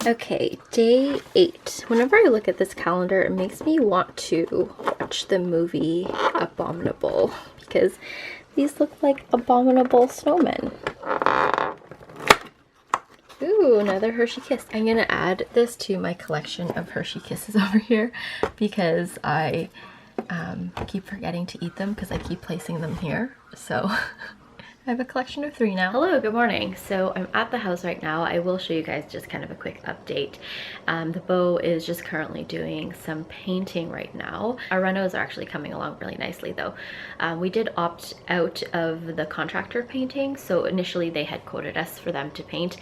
Okay, day 8. Whenever I look at this calendar, it makes me want to watch the movie Abominable because these look like abominable snowmen. Ooh, another Hershey Kiss. I'm gonna add this to my collection of Hershey Kisses over here because I keep forgetting to eat them because I keep placing them here. So I have a collection of 3 now. Hello, good morning. So I'm at the house right now. I will show you guys just kind of a quick update. The beau is just currently doing some painting right now. Our renos are actually coming along really nicely though. We did opt out of the contractor painting. So initially they had quoted us for them to paint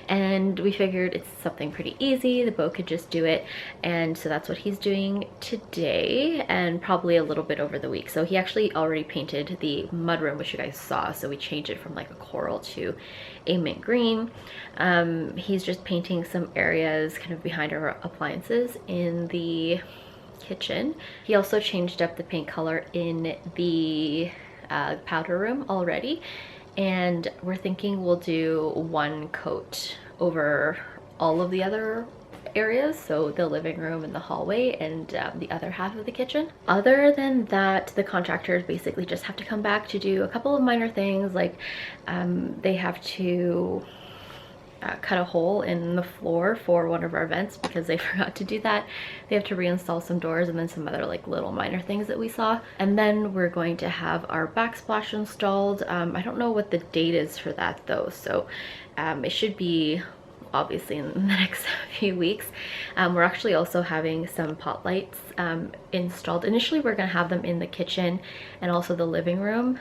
and we figured it's something pretty easy. The beau could just do it. And so that's what he's doing today and probably a little bit over the week. So he actually already painted the mudroom, which you guys saw. So we changed it from like a coral to a mint green. He's just painting some areas kind of behind our appliances in the kitchen. He also changed up the paint color in the powder room already, and we're thinking we'll do 1 coat over all of the other areas, so the living room and the hallway and the other half of the kitchen. Other than that, the contractors basically just have to come back to do a couple of minor things, like they have to cut a hole in the floor for one of our vents because they forgot to do that. They have to reinstall some doors and then some other like little minor things that we saw. And then we're going to have our backsplash installed. I don't know what the date is for that though, so it should be obviously in the next few weeks. We're actually also having some pot lights installed. Initially we're going to have them in the kitchen and also the living room,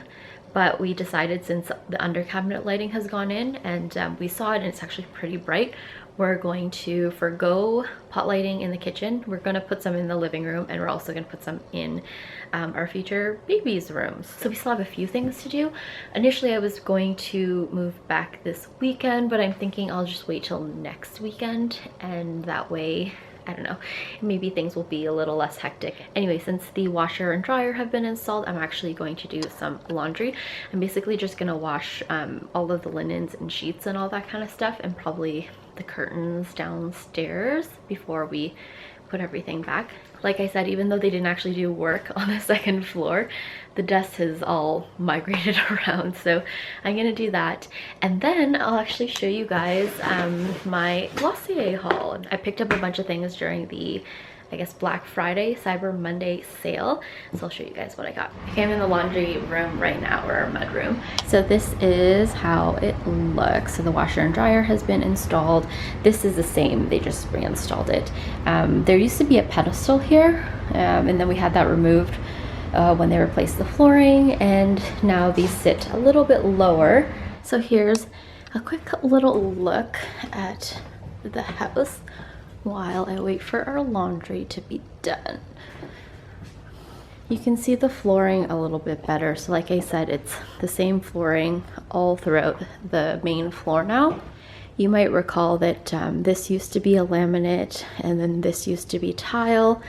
but we decided since the under cabinet lighting has gone in and we saw it and it's actually pretty bright, we're going to forgo pot lighting in the kitchen. We're going to put some in the living room and we're also going to put some in our future baby's rooms. So we still have a few things to do. Initially I was going to move back this weekend, but I'm thinking I'll just wait till next weekend and that way, I don't know, maybe things will be a little less hectic. Anyway, since the washer and dryer have been installed, I'm actually going to do some laundry. I'm basically just gonna wash all of the linens and sheets and all that kind of stuff and probably the curtains downstairs before we put everything back. Like I said, even though they didn't actually do work on the 2nd floor, the dust has all migrated around, so I'm gonna do that. And then I'll actually show you guys my Glossier haul. I picked up a bunch of things during the, I guess, Black Friday, Cyber Monday sale. So I'll show you guys what I got. Okay, I'm in the laundry room right now, or our mud room. So this is how it looks. So the washer and dryer has been installed. This is the same, they just reinstalled it. There used to be a pedestal here, and then we had that removed when they replaced the flooring, and now these sit a little bit lower. So here's a quick little look at the house while I wait for our laundry to be done. You can see the flooring a little bit better. So like I said, it's the same flooring all throughout the main floor now. You might recall that this used to be a laminate and then this used to be tile,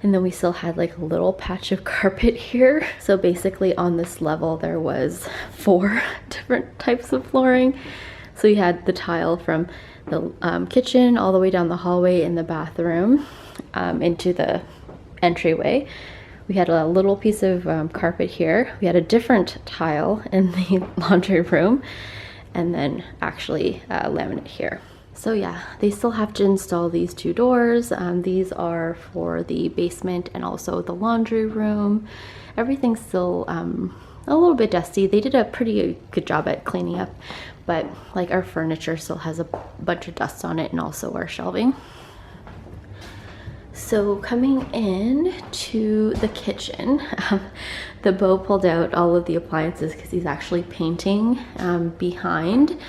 and then we still had like a little patch of carpet here. So basically on this level there was 4 different types of flooring. So you had the tile from the kitchen all the way down the hallway in the bathroom into the entryway. We had a little piece of carpet here. We had a different tile in the laundry room, and then actually laminate here. So yeah, they still have to install these 2 doors. These are for the basement and also the laundry room. Everything's still a little bit dusty. They did a pretty good job at cleaning up, but like our furniture still has a bunch of dust on it and also our shelving. So coming in to the kitchen, the beau pulled out all of the appliances because he's actually painting behind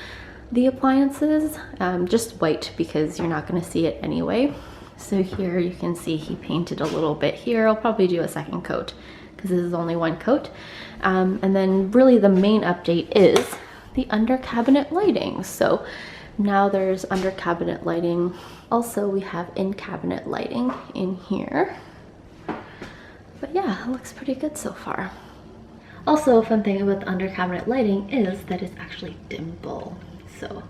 the appliances, just white because you're not going to see it anyway. So here you can see he painted a little bit here. I'll probably do a 2nd coat because this is only 1 coat. And then really the main update is the under cabinet lighting. So now there's under cabinet lighting. Also we have in cabinet lighting in here. But yeah, it looks pretty good so far. Also, a fun thing about the under cabinet lighting is that it's actually dimmable. So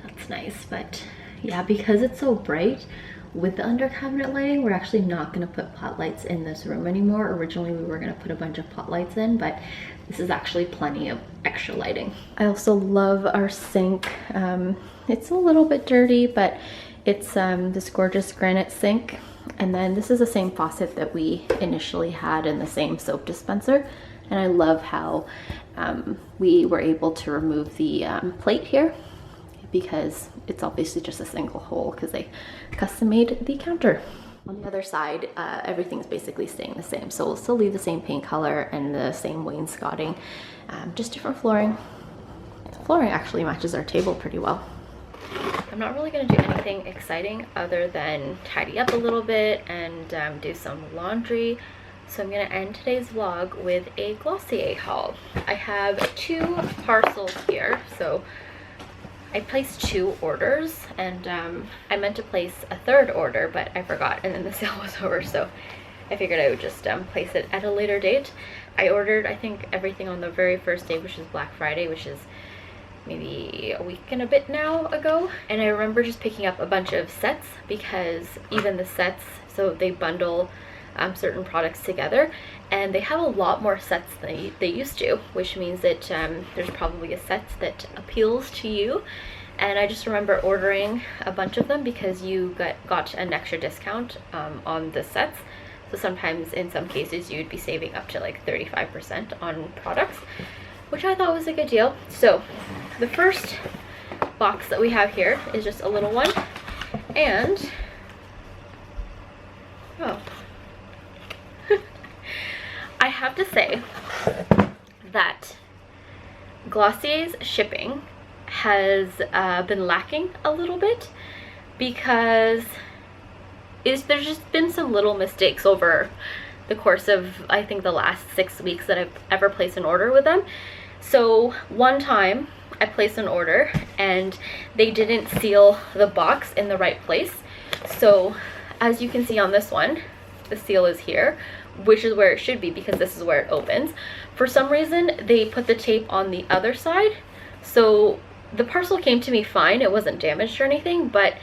that's nice, but Yeah, because it's so bright with the under cabinet lighting, we're actually not going to put pot lights in this room anymore. Originally we were going to put a bunch of pot lights in, but this is actually plenty of extra lighting. I also love our sink. It's a little bit dirty, but it's this gorgeous granite sink. And then this is the same faucet that we initially had in the same soap dispenser. And I love how we were able to remove the plate here, because it's obviously just a single hole because they custom made the counter. On the other side, everything's basically staying the same. So we'll still leave the same paint color and the same wainscoting, just different flooring. The flooring actually matches our table pretty well. I'm not really gonna do anything exciting other than tidy up a little bit and do some laundry. So I'm gonna end today's vlog with a Glossier haul. I have 2 parcels here. So I placed 2 orders, and I meant to place a 3rd order, but I forgot, and then the sale was over, so I figured I would just place it at a later date. I ordered, I think, everything on the very first day, which is Black Friday, which is maybe a week and a bit now ago. And I remember just picking up a bunch of sets, because even the sets, so they bundle certain products together, and they have a lot more sets than they used to, which means that there's probably a set that appeals to you. And I just remember ordering a bunch of them because you got an extra discount on the sets. So sometimes, in some cases, you'd be saving up to like 35% on products, which I thought was a good deal. So the first box that we have here is just a little one, and oh, I have to say that Glossier's shipping has been lacking a little bit, because there's just been some little mistakes over the course of, I think, the last 6 weeks that I've ever placed an order with them. So one time I placed an order and they didn't seal the box in the right place. So as you can see on this one, the seal is here, which is where it should be because this is where it opens. For some reason, they put the tape on the other side. So the parcel came to me fine. It wasn't damaged or anything, but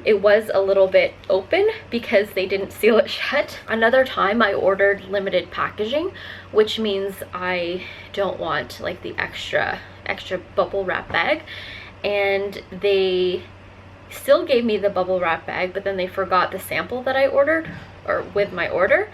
it was a little bit open because they didn't seal it shut. Another time I ordered limited packaging, which means I don't want like the extra bubble wrap bag, and they still gave me the bubble wrap bag, but then they forgot the sample that I ordered, or with my order.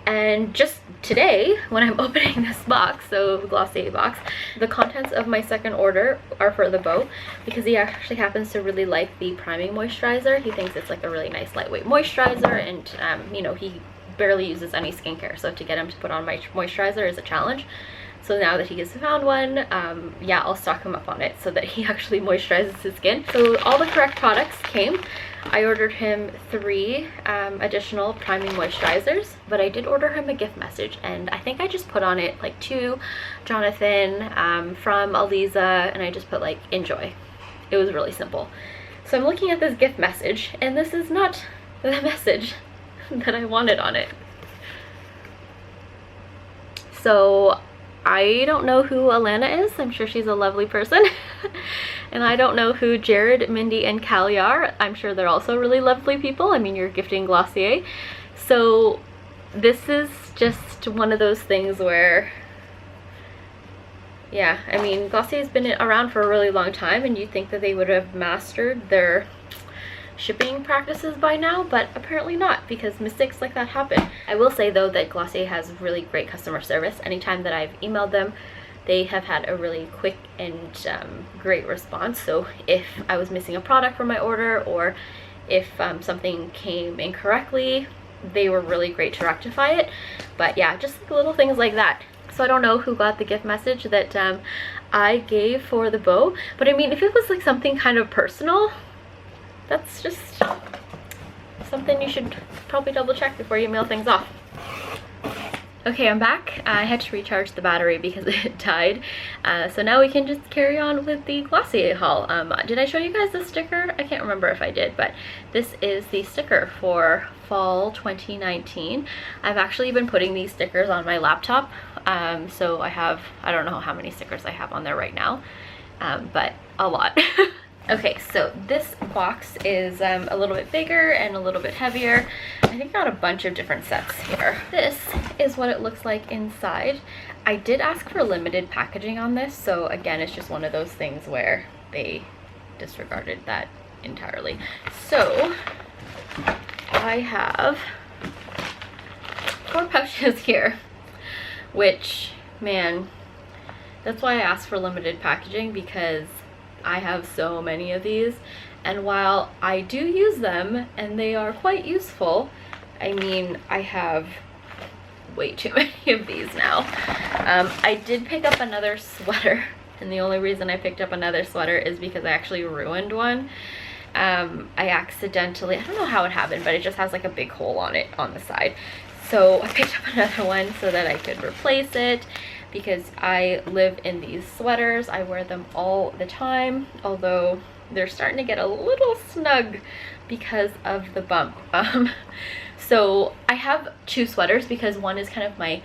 And just today, when I'm opening this box, so the Glossier box, the contents of my second order are for the beau, because he actually happens to really like the priming moisturizer. He thinks it's like a really nice lightweight moisturizer, and you know, he barely uses any skincare, so to get him to put on my moisturizer is a challenge. So now that he has found one, yeah, I'll stock him up on it so that he actually moisturizes his skin. So all the correct products came. I ordered him 3 additional priming moisturizers, but I did order him a gift message, and I think I just put on it like to Jonathan from Aliza, and I just put like, enjoy. It was really simple. So I'm looking at this gift message, and this is not the message that I wanted on it. So I don't know who Alana is. I'm sure she's a lovely person. And I don't know who Jared, Mindy, and Callie are. I'm sure they're also really lovely people. I mean, you're gifting Glossier. So this is just one of those things where, yeah, I mean, Glossier's been around for a really long time, and you'd think that they would have mastered their shipping practices by now, but apparently not, because mistakes like that happen. I will say though that Glossier has really great customer service. Anytime that I've emailed them, they have had a really quick and great response. So if I was missing a product from my order, or if something came incorrectly, they were really great to rectify it. But yeah, just like little things like that. So I don't know who got the gift message that I gave for the beau, but I mean, if it was like something kind of personal, that's just something you should probably double check before you mail things off. Okay, I'm back. I had to recharge the battery because it died. So now we can just carry on with the Glossier haul. Did I show you guys the sticker? I can't remember if I did, but this is the sticker for fall 2019. I've actually been putting these stickers on my laptop. So I don't know how many stickers I have on there right now, but a lot. Okay, so this box is a little bit bigger and a little bit heavier. I think I got a bunch of different sets here. This is what it looks like inside. I did ask for limited packaging on this, so again, it's just one of those things where they disregarded that entirely. So I have 4 pouches here, which, man, that's why I asked for limited packaging, because I have so many of these, and while I do use them and they are quite useful, I mean, I have way too many of these now. I did pick up another sweater, and the only reason I picked up another sweater is because I actually ruined one. I accidentally, I don't know how it happened, but it just has like a big hole on it on the side. So I picked up another one so that I could replace it, because I live in these sweaters. I wear them all the time, although they're starting to get a little snug because of the bump. So I have 2 sweaters, because one is kind of my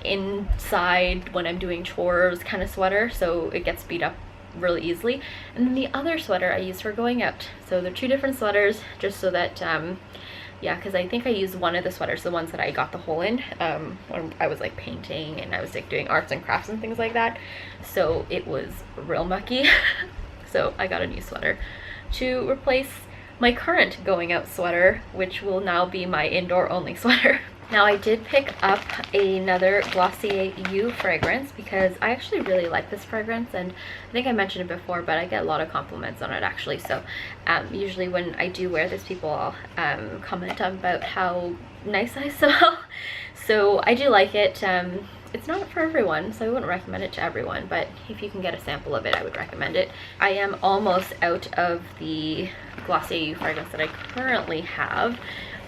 inside when I'm doing chores kind of sweater, so it gets beat up really easily, and then the other sweater I use for going out. So they're 2 different sweaters, just so that yeah, because I think I used one of the sweaters, the ones that I got the hole in, when I was like painting and I was like doing arts and crafts and things like that. So it was real mucky. So I got a new sweater to replace my current going out sweater, which will now be my indoor only sweater. Now I did pick up another Glossier U fragrance, because I actually really like this fragrance, and I think I mentioned it before, but I get a lot of compliments on it actually. So usually when I do wear this, people comment about how nice I smell. So I do like it. It's not for everyone, so I wouldn't recommend it to everyone, but if you can get a sample of it, I would recommend it. I am almost out of the Glossier U fragrance that I currently have.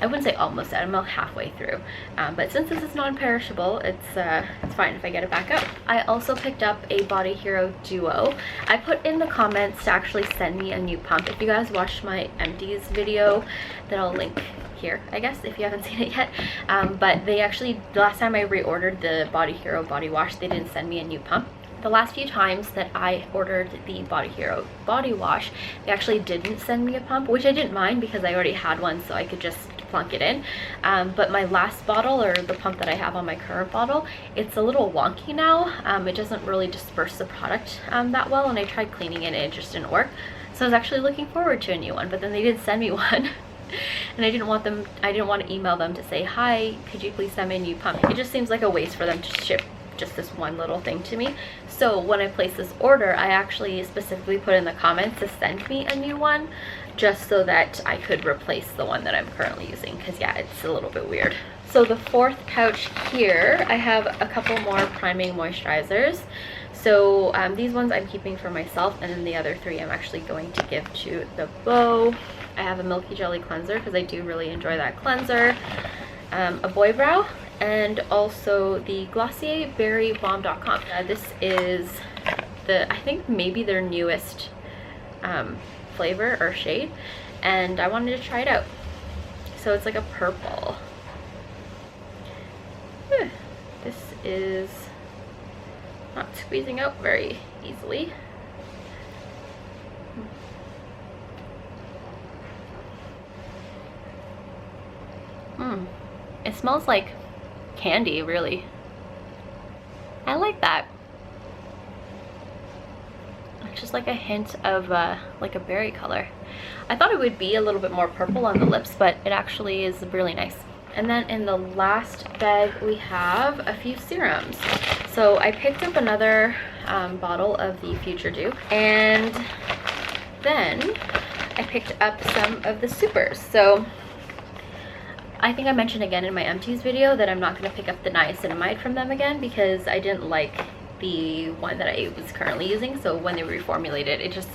I wouldn't say almost out, I'm about halfway through. But since this is non-perishable, it's fine if I get it back out. I also picked up a Body Hero Duo. I put in the comments to actually send me a new pump. If you guys watched my empties video, that I'll link here, I guess, if you haven't seen it yet. But they actually, the last time I reordered the Body Hero body wash, they didn't send me a new pump. The last few times that I ordered the Body Hero body wash, they actually didn't send me a pump, which I didn't mind because I already had one, so I could just plunk it in. But my last bottle, or the pump that I have on my current bottle, it's a little wonky now. It doesn't really disperse the product that well, and I tried cleaning it and it just didn't work. So I was actually looking forward to a new one, but then they didn't send me one. And I didn't want to email them to say, hi, could you please send me a new pump? It just seems like a waste for them to ship just this one little thing to me. So when I placed this order, I actually specifically put in the comments to send me a new one, just so that I could replace the one that I'm currently using, because yeah, it's a little bit weird. So the 4th pouch here, I have a couple more priming moisturizers. So these ones I'm keeping for myself, and then the other 3 I'm actually going to give to the beau. I have a Milky Jelly cleanser, because I do really enjoy that cleanser, a boy brow, and also the Glossier Berry Bomb.com. This is I think maybe their newest flavor or shade, and I wanted to try it out. So it's like a purple. This is not squeezing out very easily. It smells like candy, really. I like that. It's just like a hint of like a berry color. I thought it would be a little bit more purple on the lips, but it actually is really nice. And then in the last bag we have a few serums. So I picked up another bottle of the Future Dew, and then I picked up some of the supers. So I think I mentioned again in my empties video that I'm not going to pick up the niacinamide from them again, because I didn't like the one that I was currently using. So when they reformulated, it just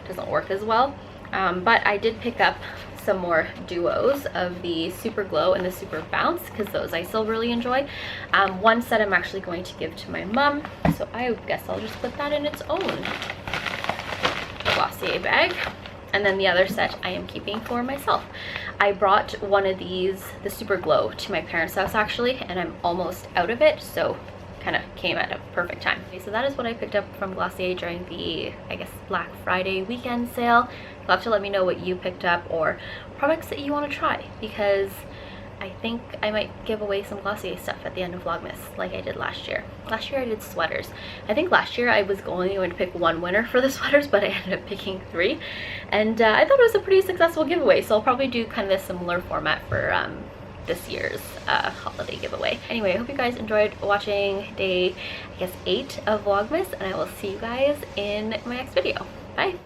doesn't work as well. But I did pick up some more duos of the Super Glow and the Super Bounce, because those I still really enjoy. One set I'm actually going to give to my mom, so I guess I'll just put that in its own Glossier bag. And then the other set I am keeping for myself. I brought one of these, the Super Glow, to my parents' house actually, and I'm almost out of it, so kind of came at a perfect time. Okay, so that is what I picked up from Glossier during the, I guess, Black Friday weekend sale. You'll have to let me know what you picked up or products that you want to try, because I think I might give away some Glossier stuff at the end of Vlogmas like I did last year. Last year I did sweaters. I think last year I was only going to pick one winner for the sweaters, but I ended up picking 3. And I thought it was a pretty successful giveaway, so I'll probably do kind of a similar format for this year's holiday giveaway. Anyway, I hope you guys enjoyed watching day, I guess, 8 of Vlogmas, and I will see you guys in my next video. Bye!